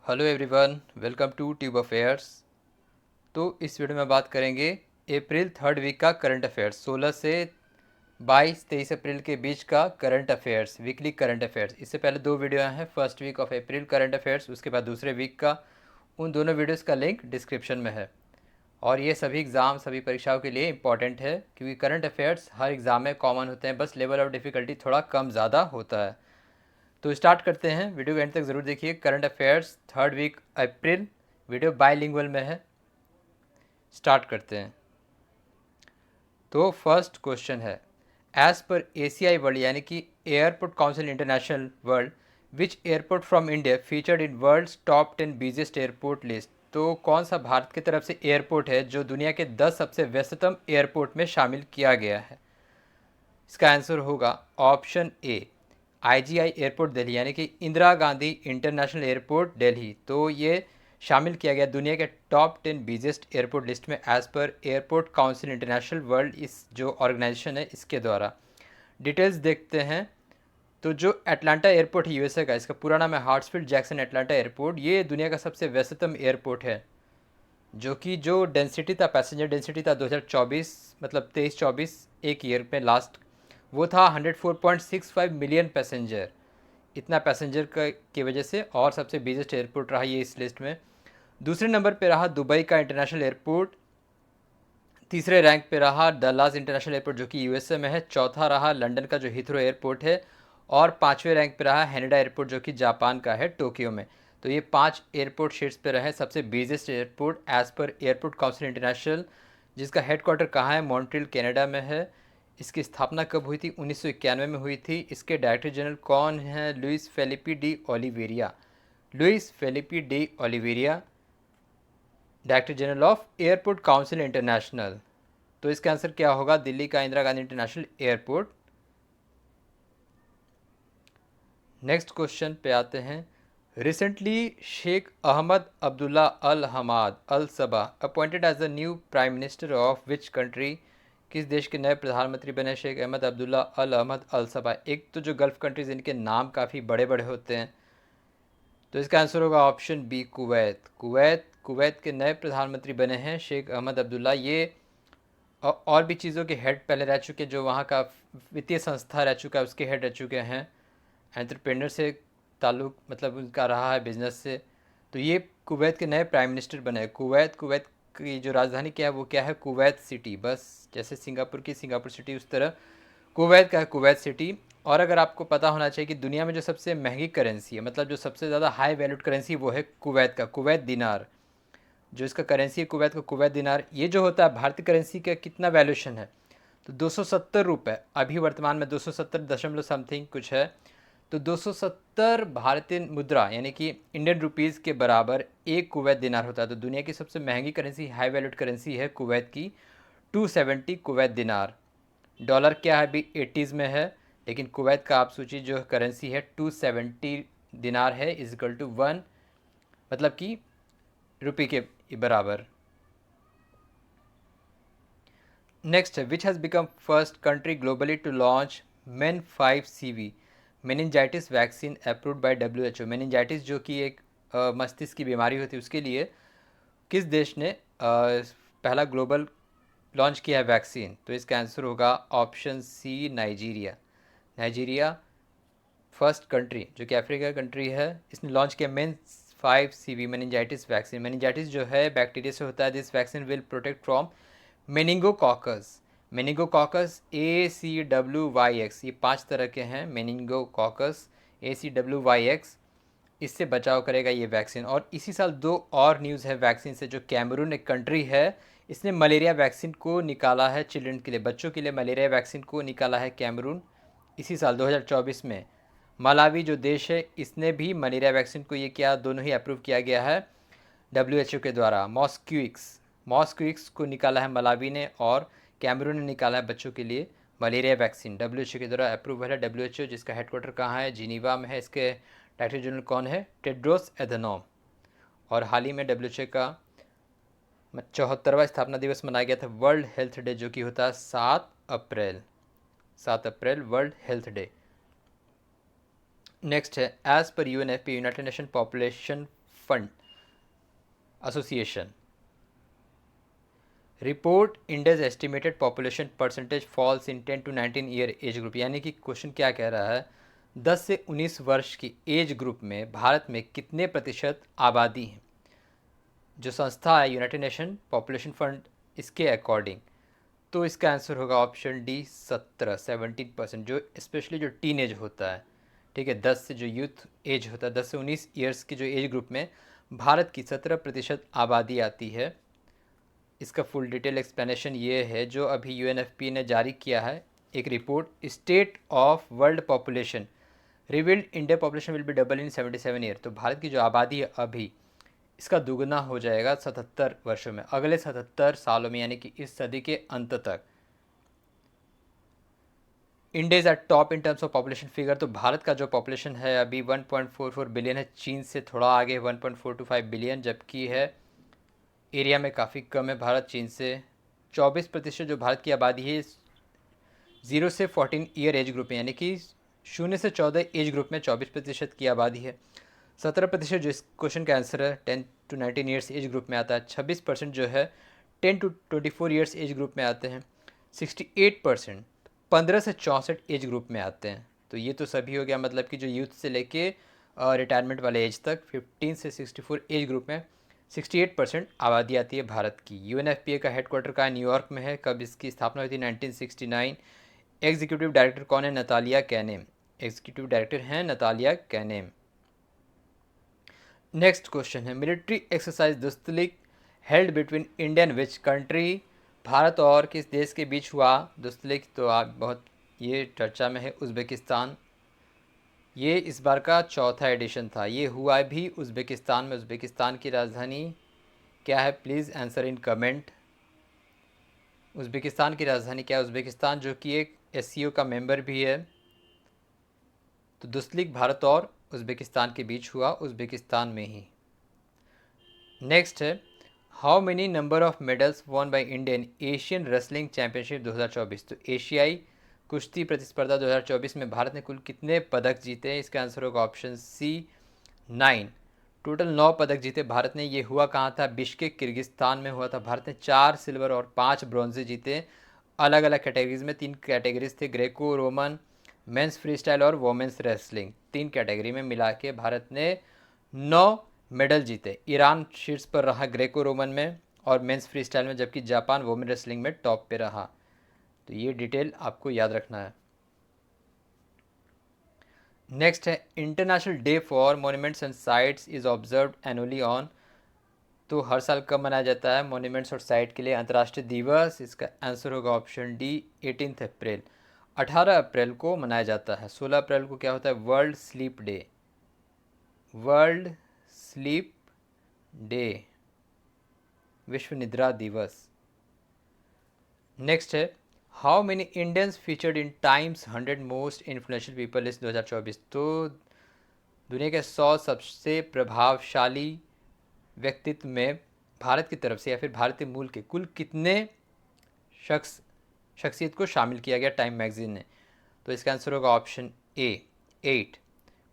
Hello everyone, welcome to Tube Affairs. तो इस video में बात करेंगे अप्रैल थर्ड वीक का करंट अफेयर्स, 16 से 22-23 अप्रैल के बीच का current affairs, weekly current affairs. इससे पहले दो वीडियो हैं, first week of April current affairs, उसके बाद दूसरे वीक का। उन दोनों वीडियोस का लिंक डिस्क्रिप्शन में है। और ये सभी एग्ज़ाम, सभी परीक्षाओं के लिए इंपॉर्टेंट है, क्योंकि करंट अफेयर्स हर एग्ज़ाम में कॉमन होते हैं, बस लेवल ऑफ डिफ़िकल्टी थोड़ा कम ज़्यादा होता है। तो स्टार्ट करते हैं, वीडियो को एंड तक ज़रूर देखिए। Current affairs third week April, video bilingual में है। स्टार्ट करते हैं। तो फर्स्ट क्वेश्चन है, एज पर एसीआई वर्ल्ड यानी कि Airport council International world, which airport from India featured in world's top 10 busiest airport list. तो कौन सा भारत की तरफ से एयरपोर्ट है जो दुनिया के 10 सबसे व्यस्ततम एयरपोर्ट में शामिल किया गया है। इसका आंसर होगा ऑप्शन ए, आईजीआई एयरपोर्ट दिल्ली यानी कि इंदिरा गांधी इंटरनेशनल एयरपोर्ट दिल्ली। तो ये शामिल किया गया दुनिया के टॉप 10 बिजिएस्ट एयरपोर्ट लिस्ट में, as per airport council International world, इस जो ऑर्गेनाइजेशन है इसके द्वारा। डिटेल्स देखते हैं। तो जो अटलांटा एयरपोर्ट है यूएसए का, इसका पूरा नाम है हार्ट्सफील्ड जैक्सन अटलांटा एयरपोर्ट। ये दुनिया का सबसे व्यस्ततम एयरपोर्ट है, जो कि जो डेंसिटी था, पैसेंजर डेंसिटी था 2024 मतलब 23-24 एक ईयर में लास्ट, वो था 104.65 मिलियन पैसेंजर। इतना पैसेंजर की वजह से और सबसे बिगेस्ट एयरपोर्ट रहा ये इस लिस्ट में। दूसरे नंबर पे रहा दुबई का इंटरनेशनल एयरपोर्ट। तीसरे रैंक पे रहा डल्लास इंटरनेशनल एयरपोर्ट जो कि यूएसए में है। चौथा रहा लंदन का जो हीथ्रो एयरपोर्ट है। और पाँचवें रैंक पे रहा हैनेडा एयरपोर्ट जो कि जापान का है, टोक्यो में। तो ये 5 एयरपोर्ट शीट्स पे रहे सबसे biggest airport as per airport council international, जिसका हेडक्वार्टर कहाँ है, मॉन्ट्रियल कनाडा में है। इसकी स्थापना कब हुई थी? 1991 में हुई थी। इसके डायरेक्टर जनरल कौन हैं? Luis Felipe de Oliveira. Luis Felipe de Oliveira, director general of airport council international. तो इसका आंसर क्या होगा? दिल्ली का Indira Gandhi international airport. Next question पे आते हैं। Recently Sheikh Ahmad Abdullah Al Hamad Al Sabah appointed as the new prime minister of which country. किस देश के नए प्रधानमंत्री बने शेख अहमद अब्दुल्ला अल अहमद अल सबा? एक तो जो गल्फ़ कंट्रीज़, इनके नाम काफ़ी बड़े बड़े होते हैं। तो इसका आंसर होगा ऑप्शन बी, कुवैत। कुवैत के नए प्रधानमंत्री बने हैं शेख अहमद अब्दुल्ला। ये और भी चीज़ों के हेड पहले रह चुके, जो वहाँ का वित्तीय संस्था रह चुका है उसके हेड रह चुके हैं। एंटरप्रेन्योर से ताल्लुक़ मतलब उनका रहा है, बिजनेस से। तो ये कुवैत के नए प्राइम मिनिस्टर बने हैं। कुवैत की जो राजधानी क्या है, वो क्या है? Kuwait city. बस जैसे सिंगापुर की सिंगापुर सिटी, उस तरह कुवैत का है कुवैत सिटी। और अगर आपको पता होना चाहिए कि दुनिया में जो सबसे महंगी करेंसी है, मतलब जो सबसे ज़्यादा हाई वैल्यूड करेंसी, वो है कुवैत का कुवैत दिनार। जो इसका करेंसी है कुवैत का कुवैत दिनार, ये जो होता है भारतीय करेंसी का कितना वैल्यूशन है? तो 270 रुपये, अभी वर्तमान में 270 दशमलव समथिंग कुछ है। तो 270 भारतीय मुद्रा यानी कि इंडियन रुपीज़ के बराबर एक कुवैत दिनार होता है। तो दुनिया की सबसे महंगी करेंसी, हाई वैल्यूड करेंसी है कुवैत की 270 कुवैत दिनार। डॉलर क्या है? अभी 80s में है, लेकिन कुवैत का आप सोचिए जो करेंसी है 270 दिनार है, इजकल टू 1, मतलब कि रुपये के बराबर। नेक्स्ट है, which has become first country globally to launch men 5CV meningitis vaccine approved by WHO। Meningitis जो कि एक मस्तिष्क की बीमारी होती है, उसके लिए किस देश ने पहला ग्लोबल लॉन्च किया है वैक्सीन? तो इसका आंसर होगा option C, Nigeria. Nigeria first country जो कि अफ्रीका कंट्री है, इसने लॉन्च किया main 5CV meningitis vaccine. Meningitis जो है बैक्टीरिया से होता है। This vaccine will protect from meningococcus. Meningococcus ACWYX, ये 5 तरह के हैं। मेनिंगोकॉकस ACWYX, इससे बचाव करेगा ये वैक्सीन। और इसी साल दो और न्यूज़ है वैक्सीन से। जो कैमरून एक कंट्री है, इसने मलेरिया वैक्सीन को निकाला है चिल्ड्रन के लिए, बच्चों के लिए मलेरिया वैक्सीन को निकाला है कैमरून इसी साल 2024 में। मलावी जो देश है, इसने भी मलेरिया वैक्सीन को ये क्या, दोनों ही अप्रूव किया गया है WHO के द्वारा। मॉस्क्विक्स को निकाला है मलावी ने, और कैमरून ने निकाला है बच्चों के लिए मलेरिया वैक्सीन। WHO के द्वारा अप्रूवल है। WHO जिसका हेडक्वार्टर कहाँ है? जिनीवा में है। इसके डायरेक्टर जनरल कौन है? टेड्रोस एधनोम। और हाल ही में WHO का 74वां स्थापना दिवस मनाया गया था, वर्ल्ड हेल्थ डे, जो कि होता है 7 April world health day. Next है, एज पर UNFP United Nation population fund association. Report India's estimated population percentage falls in 10 to 19 year age group, यानी कि क्वेश्चन क्या कह रहा है, 10 से 19 वर्ष की एज ग्रुप में भारत में कितने प्रतिशत आबादी है। जो संस्था है यूनाइटेड नेशन पॉपुलेशन फंड, इसके अकॉर्डिंग तो इसका आंसर होगा ऑप्शन डी 17% जो स्पेशली जो टीन एज होता है, ठीक है, 10 से जो यूथ एज होता है, 10 से 19 ईयर्स की जो एज ग्रुप में भारत की 17% आबादी आती है। इसका फुल डिटेल एक्सप्लेनेशन ये है जो अभी यूएनएफपी ने जारी किया है एक report, state of world population revealed India population will be double in 77 year. तो भारत की जो आबादी है अभी इसका दुगना हो जाएगा 77 वर्षों में, अगले 77 सालों में, यानी कि इस सदी के अंत तक। India is eight top in terms of population figure. तो भारत का जो पॉपुलेशन है अभी 1.44 बिलियन है, चीन से थोड़ा आगे 1.425 बिलियन, जबकि है एरिया में काफ़ी कम है भारत चीन से। 24% जो भारत की आबादी है 0 से 14 ईयर एज ग्रुप में, यानी कि 0 से 14 एज ग्रुप में 24% की आबादी है। 17% जो इस क्वेश्चन का आंसर है 10 to 19 ईयर्स एज ग्रुप में आता है। 26% जो है 10 to 24 ईयर्स एज ग्रुप में आते हैं। 68% 15 से 64 एज ग्रुप में आते हैं। तो ये तो सभी हो गया, मतलब कि जो यूथ से लेके रिटायरमेंट वाले एज तक 15 से 64 एज ग्रुप में 68% आबादी आती है भारत की। यूएनएफपीए का हेडक्वार्टर का न्यूयॉर्क में है। कब इसकी स्थापना हुई थी? 1969। एग्जीक्यूटिव डायरेक्टर कौन है? Natalia Kanem. एग्जीक्यूटिव डायरेक्टर हैं नतालिया कैनेम। नेक्स्ट क्वेश्चन है, military exercise Dustlik held between Indian which country. Bharat और किस देश के बीच हुआ दुस्तलिक? तो आप बहुत ये चर्चा में है, उज़्बेकिस्तान। ये इस बार का चौथा एडिशन था, ये हुआ भी उज़्बेकिस्तान में। उज़्बेकिस्तान की राजधानी क्या है? Please answer in comment. Uzbekistan की राजधानी क्या है? उज़्बेकिस्तान जो कि एक एससीओ का मेंबर भी है। तो दुस्तलिक भारत और उज़्बेकिस्तान के बीच हुआ, उज़्बेकिस्तान में ही। नेक्स्ट है, how many number of medals won by India in Asian wrestling championship 2024। तो एशियाई कुश्ती प्रतिस्पर्धा 2024 में भारत ने कुल कितने पदक जीते हैं? इसका आंसर होगा ऑप्शन सी 9। टोटल 9 पदक जीते भारत ने। ये हुआ कहाँ था? बिश्केक किर्गिस्तान में हुआ था। भारत ने 4 सिल्वर और 5 ब्रॉन्जे जीते, अलग अलग कैटेगरीज में। 3 कैटेगरीज थे, Greco Roman, men's freestyle और वोमेंस रेसलिंग। 3 कैटेगरी में मिला के भारत ने 9 मेडल जीते। ईरान शीर्ष पर रहा ग्रेको रोमन में और मेंस फ्री स्टाइल में, जबकि जापान वोमेन रेसलिंग में टॉप पे रहा। तो ये डिटेल आपको याद रखना है। नेक्स्ट है, international day for monuments and sites is observed annually on. तो हर साल कब मनाया जाता है मॉन्यूमेंट्स और साइट के लिए अंतर्राष्ट्रीय दिवस? इसका आंसर होगा ऑप्शन डी 18 अप्रैल। 18 अप्रैल को मनाया जाता है। 16 अप्रैल को क्या होता है? World sleep day. World sleep day, विश्व निद्रा दिवस। नेक्स्ट है, how many Indians featured in times 100 most influential people list 2024। तो दुनिया के 100 सबसे प्रभावशाली व्यक्तित्व में भारत की तरफ से या फिर भारतीय मूल के कुल कितने शख्सियत को शामिल किया गया टाइम मैगजीन ने? तो इसका आंसर होगा ऑप्शन ए 8।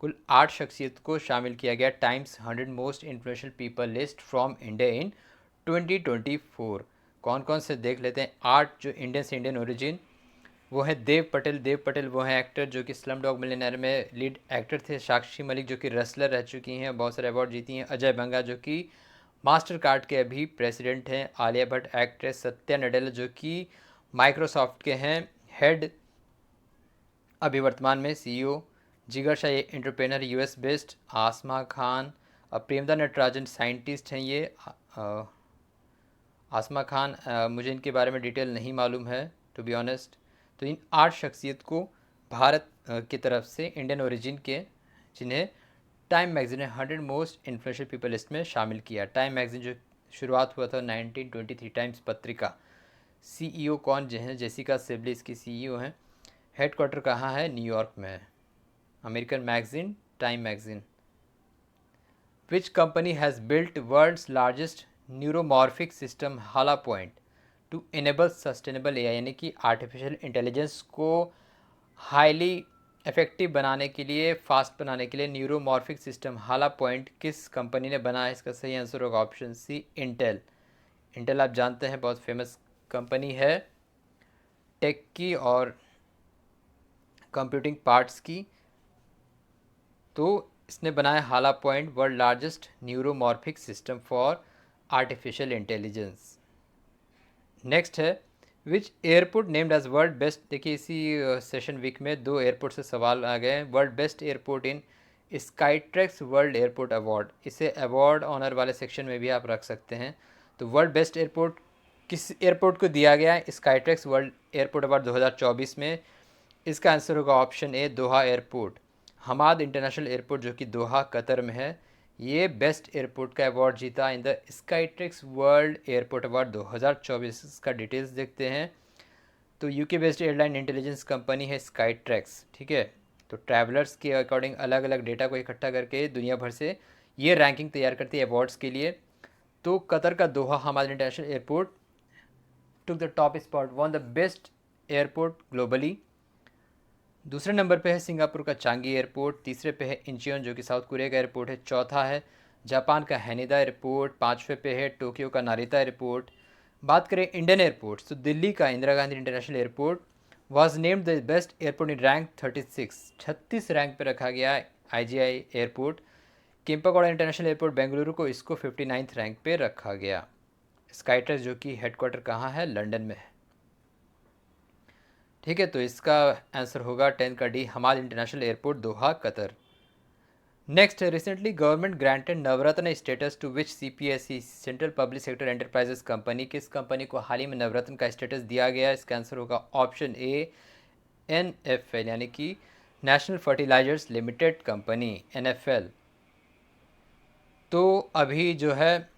कुल 8 शख्सियत को शामिल किया गया times 100 most influential people list from India in 2024। कौन कौन से देख लेते हैं। 8 जो इंडियन से इंडियन ओरिजिन, वो है देव पटेल। देव पटेल वो हैं एक्टर जो कि स्लम डॉग मिलियनेयर में लीड एक्टर थे। साक्षी मलिक जो कि रेसलर रह चुकी हैं, बहुत सारे अवार्ड जीती हैं। अजय बंगा जो कि मास्टर कार्ड के अभी प्रेसिडेंट हैं। आलिया भट्ट एक्ट्रेस। सत्या नडेला जो कि माइक्रोसॉफ्ट के हैं हेड, अभी वर्तमान में सीईओ। जिगर शाह ये एंटरप्रेनर यूएस बेस्ड। आसमा खान, प्रेमदा नटराजन साइंटिस्ट हैं ये। आसमा खान, मुझे इनके बारे में डिटेल नहीं मालूम है टू बी ऑनेस्ट। तो इन 8 शख्सियत को भारत की तरफ से इंडियन ओरिजिन के, जिन्हें टाइम मैगजीन ने 100 मोस्ट इन्फ्लुएंशियल पीपल लिस्ट में शामिल किया। टाइम मैगजीन जो शुरुआत हुआ था 1923 टाइम्स पत्रिका। सीईओ कौन जो हैं? जेसिका सिबली इसकी सीईओ हैं। हेडक्वार्टर कहाँ है? न्यूयॉर्क में है। American magazine Time magazine. Which company has built world's largest neuromorphic system Hala Point to enable sustainable AI, यानी कि आर्टिफिशियल इंटेलिजेंस को हाईली इफेक्टिव बनाने के लिए, फास्ट बनाने के लिए न्यूरोमॉर्फिक सिस्टम हाला पॉइंट किस कंपनी ने बनाया? इसका सही आंसर होगा ऑप्शन सी, इंटेल। इंटेल आप जानते हैं बहुत फेमस कंपनी है टेक की और कंप्यूटिंग पार्ट्स की। तो इसने बनाया Hala Point, world largest neuromorphic system for artificial intelligence. Next है which airport named as world best. देखिए इसी सेशन वीक में 2 एयरपोर्ट से सवाल आ गए हैं। वर्ल्ड बेस्ट एयरपोर्ट इन स्काईट्रैक्स वर्ल्ड एयरपोर्ट अवार्ड, इसे अवार्ड ऑनर वाले सेक्शन में भी आप रख सकते हैं। तो वर्ल्ड बेस्ट एयरपोर्ट किस एयरपोर्ट को दिया गया है स्काईट्रैक्स वर्ल्ड एयरपोर्ट अवार्ड 2024 में? इसका आंसर होगा option A, Doha airport. Hamad international airport जो कि दोहा कतर में है, ये बेस्ट एयरपोर्ट का अवार्ड जीता in the Skytrax world airport award 2024। इसका डिटेल्स देखते हैं। तो UK based airline intelligence company है स्काईट्रैक्स, ठीक है। तो ट्रैवलर्स के अकॉर्डिंग अलग अलग डेटा को इकट्ठा करके दुनिया भर से ये रैंकिंग तैयार करती है अवार्ड्स के लिए। तो कतर का Doha Hamad international airport took the top spot, one the best airport globally. दूसरे नंबर पे है सिंगापुर का चांगी एयरपोर्ट, तीसरे पे है इंचियोन जो कि साउथ कोरिया का एयरपोर्ट है, चौथा है जापान का हैनिदा एयरपोर्ट, पाँचवें पे है टोक्यो का नारिता एयरपोर्ट। बात करें इंडियन एयरपोर्ट्स तो दिल्ली का Indira Gandhi international airport was named the best airport in rank 36 rank पे रखा गया है IGI airport. Kempegowda international airport Bengaluru को इसको 59 रैंक पे रखा गया। स्काईट्रैक्स जो कि हेडक्वार्टर कहाँ है? लंदन में है, ठीक है। तो इसका आंसर होगा 10 का D, Hamad international airport Doha Qatar. Next, recently government granted Navratna status to which CPSE central public sector enterprises company, किस कंपनी को हाल ही में नवरत्न का स्टेटस दिया गया? इसका आंसर होगा ऑप्शन ए, NFL यानी कि National Fertilizers Limited company, NFL। तो अभी जो है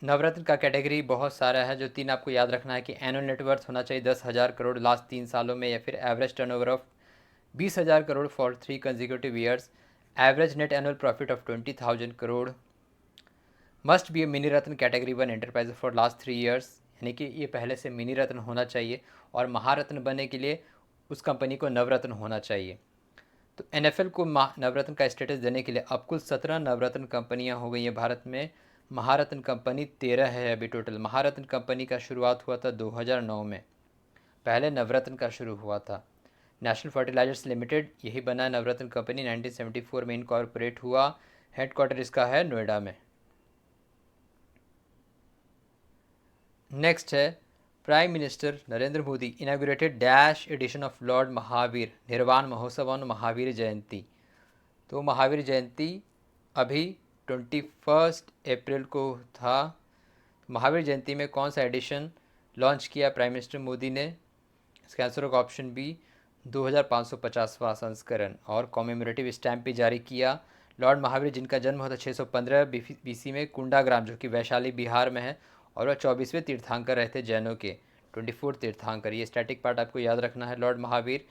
नवरत्न का कैटेगरी बहुत सारा है, जो 3 आपको याद रखना है कि एनुअल नेटवर्थ होना चाहिए 10,000 करोड़ लास्ट 3 सालों में, या फिर average turnover of 20,000 crore for 3 consecutive years, average net annual profit of 20,000 crore, must be A mini Ratna category 1 enterprise for last 3 years, यानी कि ये पहले से मिनी रत्न होना चाहिए, और महारत्न बनने के लिए उस कंपनी को नवरत्न होना चाहिए। तो NFL को नवरत्न का स्टेटस देने के लिए अब कुल 17 नवरत्न कंपनियां हो गई हैं भारत में। महारत्न कंपनी 13 है अभी टोटल। महारत्न कंपनी का शुरुआत हुआ था 2009 में, पहले नवरत्न का शुरू हुआ था। नेशनल फर्टिलाइजर्स लिमिटेड यही बना है नवरत्न कंपनी, 1974 में इनकॉर्पोरेट हुआ। हेडक्वार्टर इसका है नोएडा में। नेक्स्ट है prime minister Narendra Modi inaugurated dash edition of lord Mahavir Nirvan Mahotsav on Mahavir Jayanti. तो महावीर जयंती अभी 21 अप्रैल को था। महावीर जयंती में कौन सा एडिशन लॉन्च किया प्राइम मिनिस्टर मोदी ने? इसका आंसर होगा ऑप्शन बी, 2550वां संस्करण, और कॉमेमोरेटिव स्टैम्प भी जारी किया। लॉर्ड महावीर जिनका जन्म हुआ था 615 BC में कुंडाग्राम जो कि वैशाली बिहार में है, और वह 24वें तीर्थंकर रहे थे जैनों के, 24 तीर्थंकर। ये स्टैटिक पार्ट आपको याद रखना है। लॉर्ड महावीर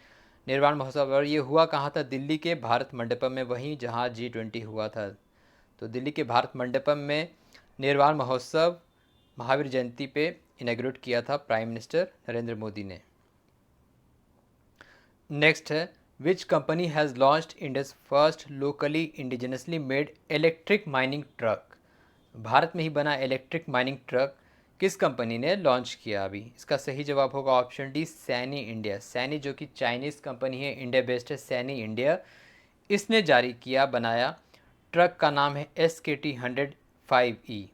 निर्वाण महोत्सव, और ये हुआ कहाँ था? दिल्ली के भारत मंडपम में, वहीं जहाँ G20 हुआ था। तो दिल्ली के भारत मंडपम में निर्वाण महोत्सव महावीर जयंती पे इनॉग्रेट किया था प्राइम मिनिस्टर नरेंद्र मोदी ने। नेक्स्ट है विच company has launched India's first locally indigenously made electric mining truck. Bharat में ही बना इलेक्ट्रिक माइनिंग ट्रक किस कंपनी ने लॉन्च किया अभी? इसका सही जवाब होगा option D, Saini India. Saini जो कि चाइनीज़ कंपनी है, इंडिया बेस्ड है, सैनी इंडिया, इसने जारी किया, बनाया। ट्रक का नाम है SKT-105E।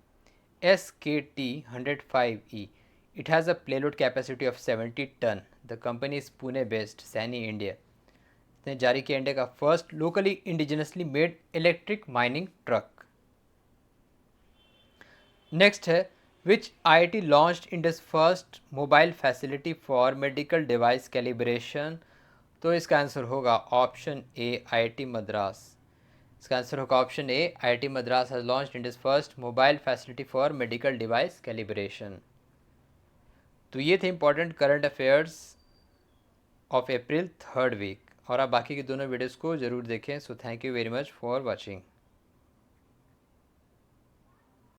SKT-105E। It has a payload capacity of 70 ton. The company is Pune based, Saini India. इसने जारी किया इंडिया का first locally indigenously made electric mining truck. Next है विच IIT launched India's first mobile facility for medical device calibration. तो इसका answer होगा option A, IIT Madras. इसका answer होगा option A, IIT Madras has launched India's first mobile facility for medical device calibration. तो ये थे important current affairs of April 3rd week, और आप बाकी के दोनों वीडियोज़ को ज़रूर देखें। So thank you very much for watching.